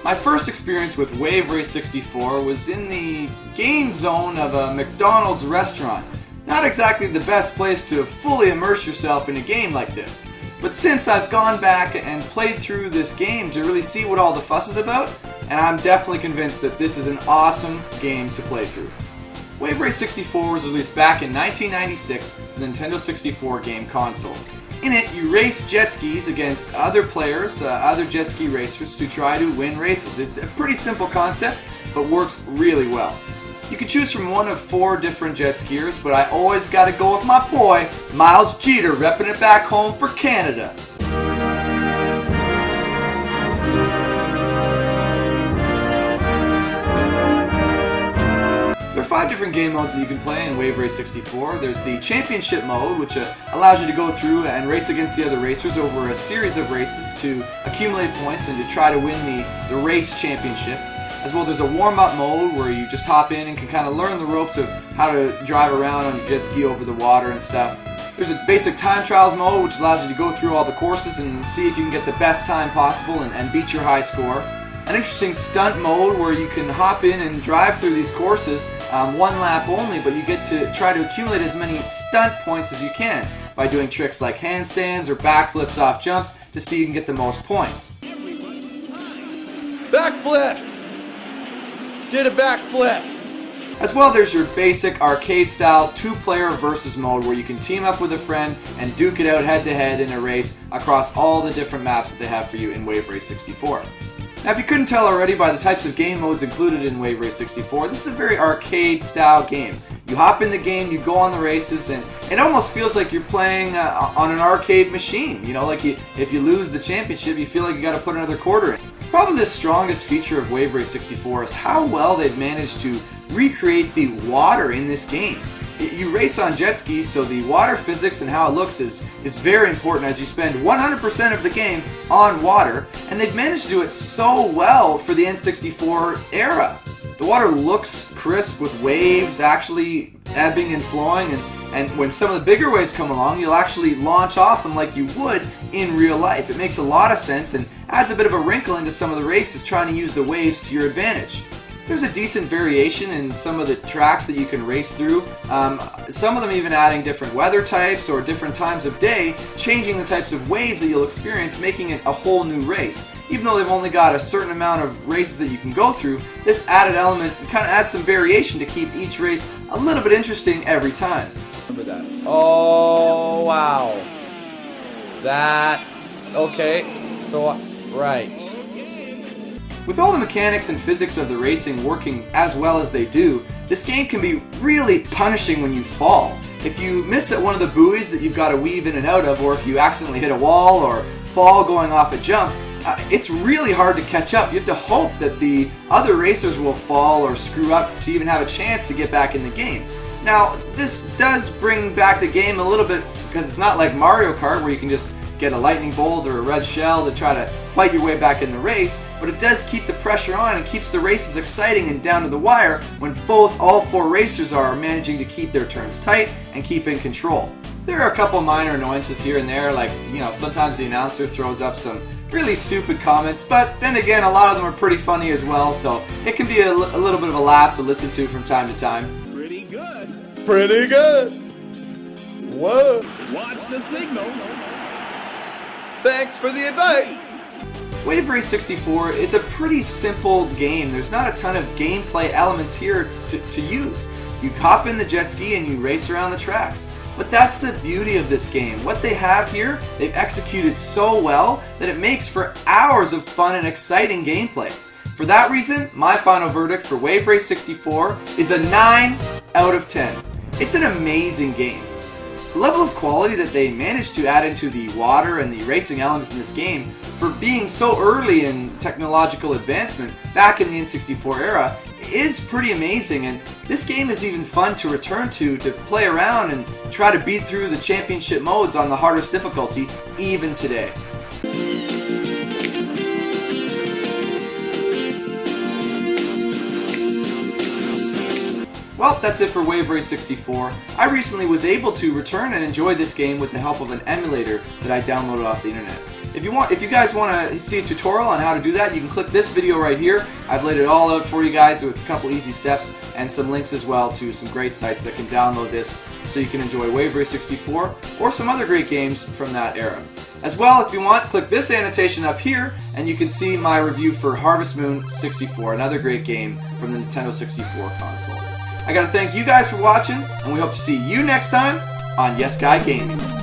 My first experience with Wave Race 64 was in the game zone of a McDonald's restaurant. Not exactly the best place to fully immerse yourself in a game like this. But since I've gone back and played through this game to really see what all the fuss is about, and I'm definitely convinced that this is an awesome game to play through. Wave Race 64 was released back in 1996 for the Nintendo 64 game console. In it, you race jet skis against other players, other jet ski racers, to try to win races. It's a pretty simple concept, but works really well. You can choose from one of 4 different jet skiers, but I always gotta go with my boy, Miles Jeter, repping it back home for Canada. There are 5 different game modes that you can play in Wave Race 64. There's the Championship mode, which allows you to go through and race against the other racers over a series of races to accumulate points and to try to win the race championship. As well, there's a warm-up mode where you just hop in and can kind of learn the ropes of how to drive around on your jet ski over the water and stuff. There's a basic time trials mode, which allows you to go through all the courses and see if you can get the best time possible and beat your high score. An interesting stunt mode where you can hop in and drive through these courses, 1 lap only, but you get to try to accumulate as many stunt points as you can by doing tricks like handstands or backflips off jumps to see if you can get the most points. Backflip! Did a backflip! As well, there's your basic arcade-style 2-player versus mode where you can team up with a friend and duke it out head-to-head in a race across all the different maps that they have for you in Wave Race 64. Now, if you couldn't tell already by the types of game modes included in Wave Race 64, this is a very arcade-style game. You hop in the game, you go on the races, and it almost feels like you're playing on an arcade machine. You know, like if you lose the championship, you feel like you got to put another quarter in. Probably the strongest feature of Wave Race 64 is how well they've managed to recreate the water in this game. You race on jet skis, so the water physics and how it looks is very important as you spend 100% of the game on water, and they've managed to do it so well for the N64 era. The water looks crisp with waves actually ebbing and flowing, and when some of the bigger waves come along, you'll actually launch off them like you would in real life. It makes a lot of sense and adds a bit of a wrinkle into some of the races trying to use the waves to your advantage. There's a decent variation in some of the tracks that you can race through, some of them even adding different weather types or different times of day, changing the types of waves that you'll experience, making it a whole new race. Even though they've only got a certain amount of races that you can go through, this added element kind of adds some variation to keep each race a little bit interesting every time. Remember that. Oh, wow. That, okay, so, right. With all the mechanics and physics of the racing working as well as they do, this game can be really punishing when you fall. If you miss at one of the buoys that you've got to weave in and out of, or if you accidentally hit a wall or fall going off a jump, it's really hard to catch up. You have to hope that the other racers will fall or screw up to even have a chance to get back in the game. Now, this does bring back the game a little bit, because it's not like Mario Kart where you can just get a lightning bolt or a red shell to try to fight your way back in the race, but it does keep the pressure on and keeps the races exciting and down to the wire when all 4 racers are managing to keep their turns tight and keep in control. There are a couple minor annoyances here and there, like, sometimes the announcer throws up some really stupid comments, but then again, a lot of them are pretty funny as well, so it can be a little bit of a laugh to listen to from time to time. Pretty good. Pretty good. Whoa. Watch the signal. Thanks for the advice. Wave Race 64 is a pretty simple game. There's not a ton of gameplay elements here to use. You hop in the jet ski and you race around the tracks. But that's the beauty of this game. What they have here, they've executed so well that it makes for hours of fun and exciting gameplay. For that reason, my final verdict for Wave Race 64 is a 9 out of 10. It's an amazing game. The level of quality that they managed to add into the water and the racing elements in this game, for being so early in technological advancement back in the N64 era, is pretty amazing, and this game is even fun to return to play around and try to beat through the championship modes on the hardest difficulty even today. Well, that's it for Wave Race 64. I recently was able to return and enjoy this game with the help of an emulator that I downloaded off the internet. If you guys want to see a tutorial on how to do that, you can click this video right here. I've laid it all out for you guys with a couple easy steps and some links as well to some great sites that can download this so you can enjoy Wave Race 64 or some other great games from that era. As well, if you want, click this annotation up here and you can see my review for Harvest Moon 64, another great game from the Nintendo 64 console. I gotta thank you guys for watching, and we hope to see you next time on Yes Guy Gaming.